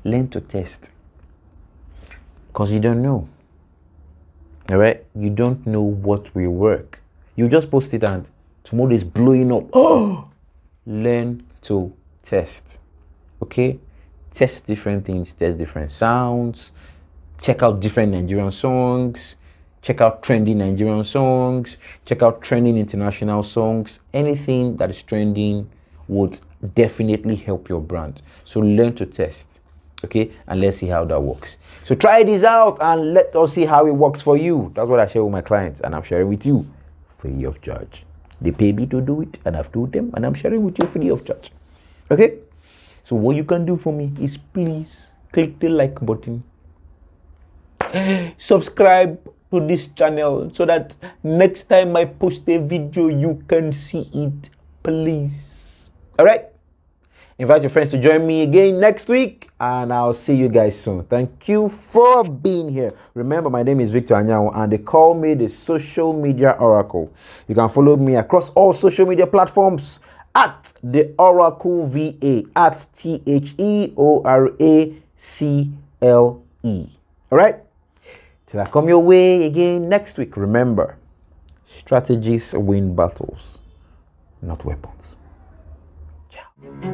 Learn to test. Because you don't know. All right? You don't know what will work. You just post it and tomorrow is blowing up. Oh! Learn to test. Okay? Test different things, test different sounds, check out different Nigerian songs, check out trending Nigerian songs, check out trending international songs. Anything that is trending would definitely help your brand. So learn to test. Okay? And let's see how that works. So try this out and let us see how it works for you. That's what I share with my clients, and I'm sharing with you free of charge. They pay me to do it, and I've told them, and I'm sharing with you free of charge. Okay? So what you can do for me is please click the like button. Subscribe to this channel so that next time I post a video, you can see it, please. All right? Invite your friends to join me again next week, and I'll see you guys soon. Thank you for being here. Remember, my name is Victor Anyanwu, and they call me the Social Media Oracle. You can follow me across all social media platforms at the Oracle VA, at TheOracle. All right? Till I come your way again next week, remember, strategies win battles, not weapons. Ciao.